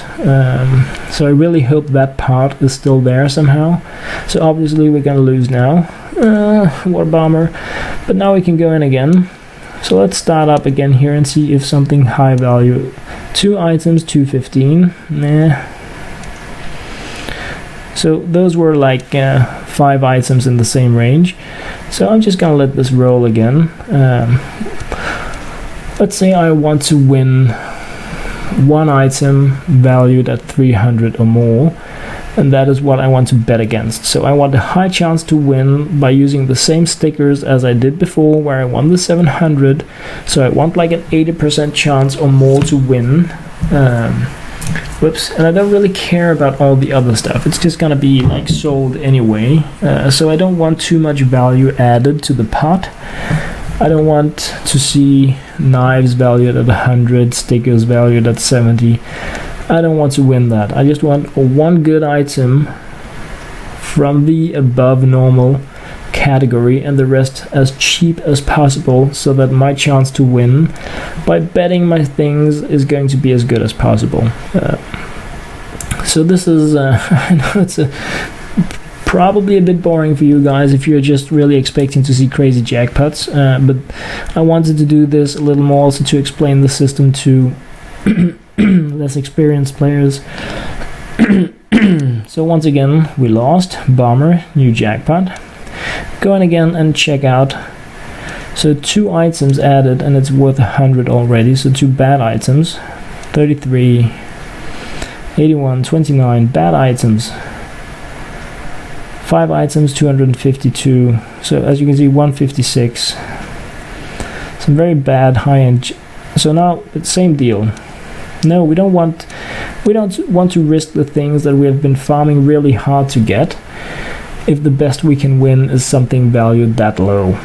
So I really hope that part is still there somehow. So obviously we're gonna lose now. What a bummer. But now we can go in again. So let's start up again here and see if something high value. 2 items, 215. Nah. So those were like 5 items in the same range. So I'm just gonna let this roll again. Let's say I want to win 1 item valued at 300 or more, and that is what I want to bet against. So I want a high chance to win by using the same stickers as I did before, where I won the 700. So I want like an 80% chance or more to win. And I don't really care about all the other stuff. It's just gonna be like sold anyway. So I don't want too much value added to the pot. I don't want to see knives valued at 100, stickers valued at 70. I don't want to win that. I just want one good item from the above normal category and the rest as cheap as possible, so that my chance to win by betting my things is going to be as good as possible. So this is I know it's probably a bit boring for you guys if you're just really expecting to see crazy jackpots, but I wanted to do this a little more also to explain the system to less experienced players. So once again, we lost. Bomber, new jackpot. Go in again and check out. So 2 items added, and it's worth 100 already. So 2 bad items, 33, 81, 29 bad items. 5 items, 252. So as you can see, 156. Some very bad high-end. So now it's same deal. No, we don't want to risk the things that we have been farming really hard to get if the best we can win is something valued that low.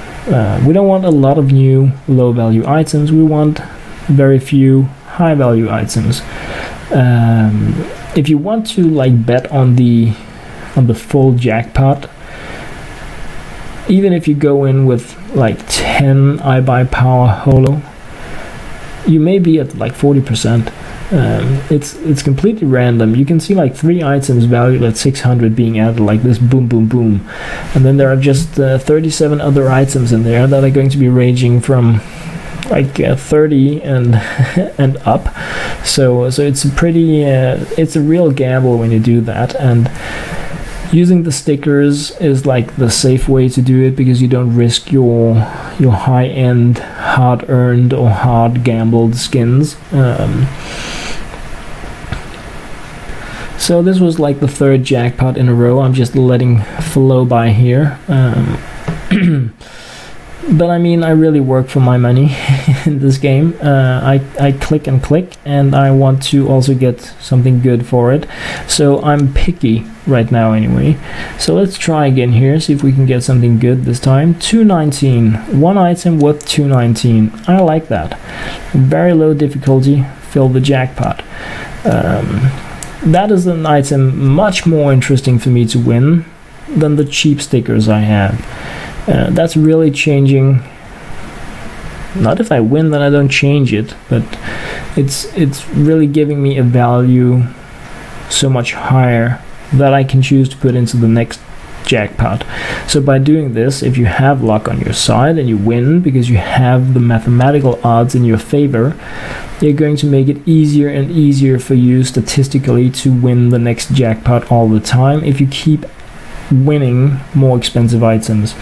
We don't want a lot of new low value items. We want very few high value items. If you want to like bet on the full jackpot, even if you go in with like 10 I buy power holo, you may be at like 40%. It's completely random. You can see like 3 items valued at 600 being added like this, boom boom boom, and then there are just 37 other items in there that are going to be ranging from like 30 and and up. So it's a pretty it's a real gamble when you do that, and using the stickers is like the safe way to do it, because you don't risk your high-end hard-earned or hard gambled skins. So this was like the 3rd jackpot in a row. I'm just letting flow by here. But I mean, I really work for my money in this game. I click and click, and I want to also get something good for it. So I'm picky right now anyway. So let's try again here, see if we can get something good this time. 219, 1 item worth 219. I like that. Very low difficulty, fill the jackpot. That is an item much more interesting for me to win than the cheap stickers I have. That's really changing. Not if I win, then I don't change it, but it's really giving me a value so much higher that I can choose to put into the next jackpot. So by doing this, if you have luck on your side and you win because you have the mathematical odds in your favor, you're going to make it easier and easier for you statistically to win the next jackpot all the time if you keep winning more expensive items.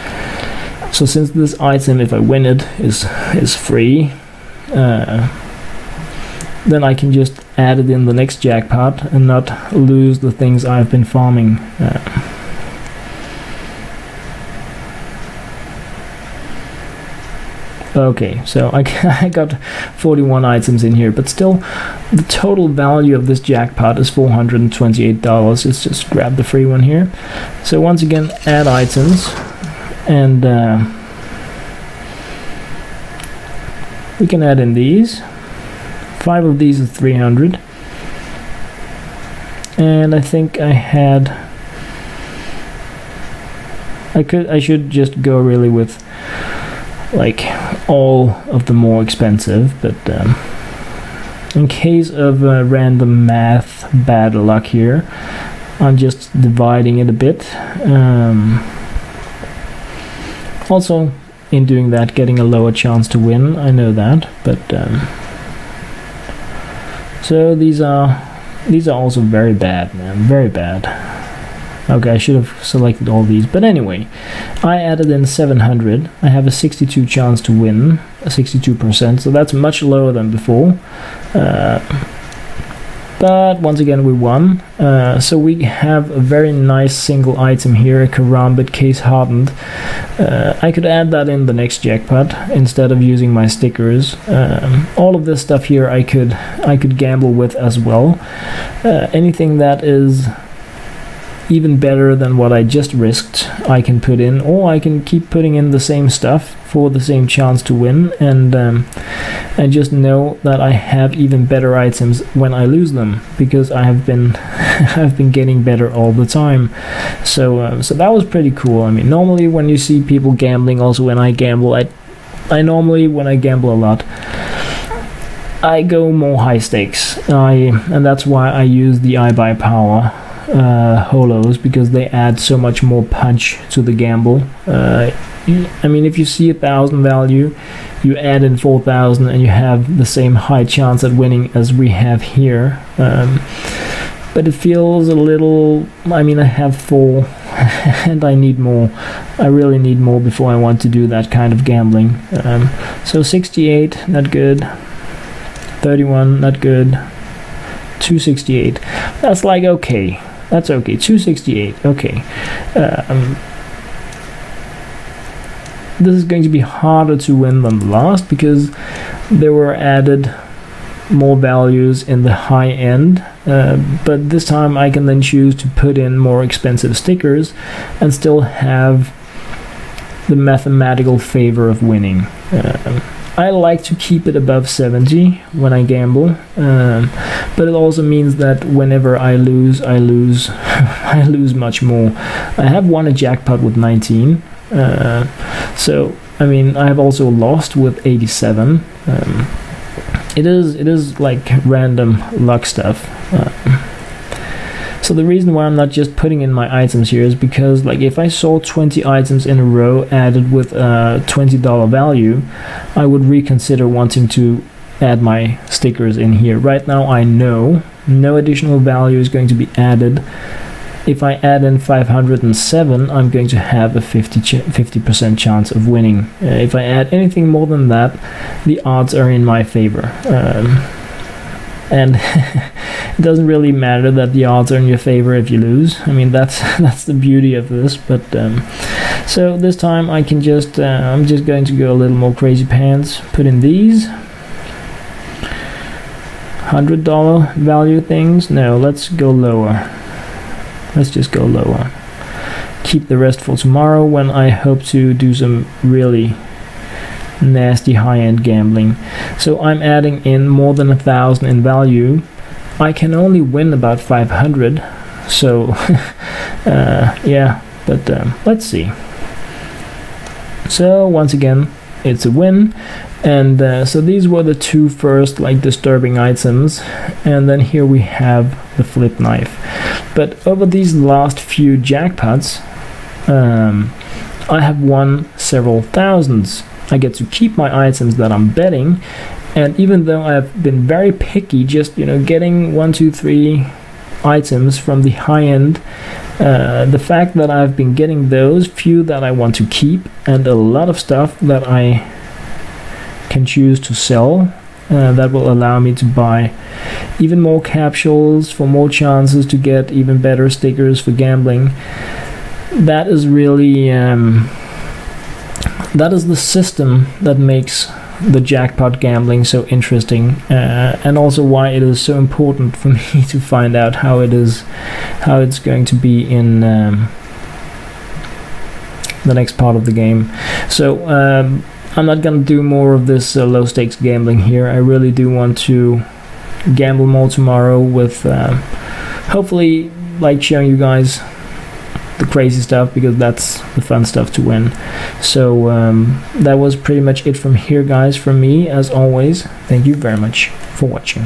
So since this item, if I win it, is free, then I can just add it in the next jackpot and not lose the things I've been farming. Okay, so I got 41 items in here, but still the total value of this jackpot is $428. Let's just grab the free one here. So once again, add items, and we can add in these. 5 of these is 300, and I think I should just go really with like all of the more expensive, but in case of random math bad luck here, I'm just dividing it a bit. Also, in doing that, getting a lower chance to win, I know that, but so these are also very bad, man, very bad. Okay, I should have selected all these, but anyway, I added in 700. I have a 62 chance to win, a 62%, so that's much lower than before. But once again, we won. So we have a very nice single item here, a Karambit case hardened. I could add that in the next jackpot instead of using my stickers. All of this stuff here I could gamble with as well. Anything that is even better than what I just risked, I can put in, or I can keep putting in the same stuff for the same chance to win, and just know that I have even better items when I lose them, because I have been I've been getting better all the time. So that was pretty cool. I mean, normally when you see people gambling, also when I gamble, I normally, when I gamble a lot, I go more high stakes. And that's why I use the iBuyPower holos, because they add so much more punch to the gamble. I mean, if you see 1,000 value, you add in 4,000 and you have the same high chance at winning as we have here. But it feels a little, I mean, I have 4 and I need more. I really need more before I want to do that kind of gambling. So 68, not good. 31, not good. 268, that's like okay. That's okay. 268, okay. This is going to be harder to win than the last, because there were added more values in the high end, but this time I can then choose to put in more expensive stickers and still have the mathematical favor of winning. I like to keep it above 70 when I gamble, but it also means that whenever I lose, I lose much more. I have won a jackpot with 19, so I mean, I have also lost with 87. It is like random luck stuff. So the reason why I'm not just putting in my items here is because, like, if I saw 20 items in a row added with a $20 value, I would reconsider wanting to add my stickers in here. Right now I know no additional value is going to be added. If I add in 507, I'm going to have a 50% chance of winning. If I add anything more than that, the odds are in my favor. And it doesn't really matter that the odds are in your favor if you lose. I mean, that's the beauty of this. But so this time I can just I'm just going to go a little more crazy pants. Put in these $100 value things. No, let's go lower. Let's just go lower. Keep the rest for tomorrow, when I hope to do some really nasty high-end gambling. So I'm adding in more than 1,000 in value. I can only win about 500. So yeah, but let's see. So once again, it's a win. And so these were the 2 first, like, disturbing items, and then here we have the flip knife. But over these last few jackpots, I have won several thousands. I get to keep my items that I'm betting, and even though I've been very picky, just, you know, getting 1, 2, 3 items from the high end, the fact that I've been getting those few that I want to keep, and a lot of stuff that I can choose to sell, that will allow me to buy even more capsules for more chances to get even better stickers for gambling. That is really that is the system that makes the jackpot gambling so interesting, and also why it is so important for me to find out how it's going to be in the next part of the game. So I'm not gonna do more of this low stakes gambling here. I really do want to gamble more tomorrow with hopefully, like, showing you guys the crazy stuff, because that's the fun stuff to win. So that was pretty much it from here, guys, from me. As always, thank you very much for watching.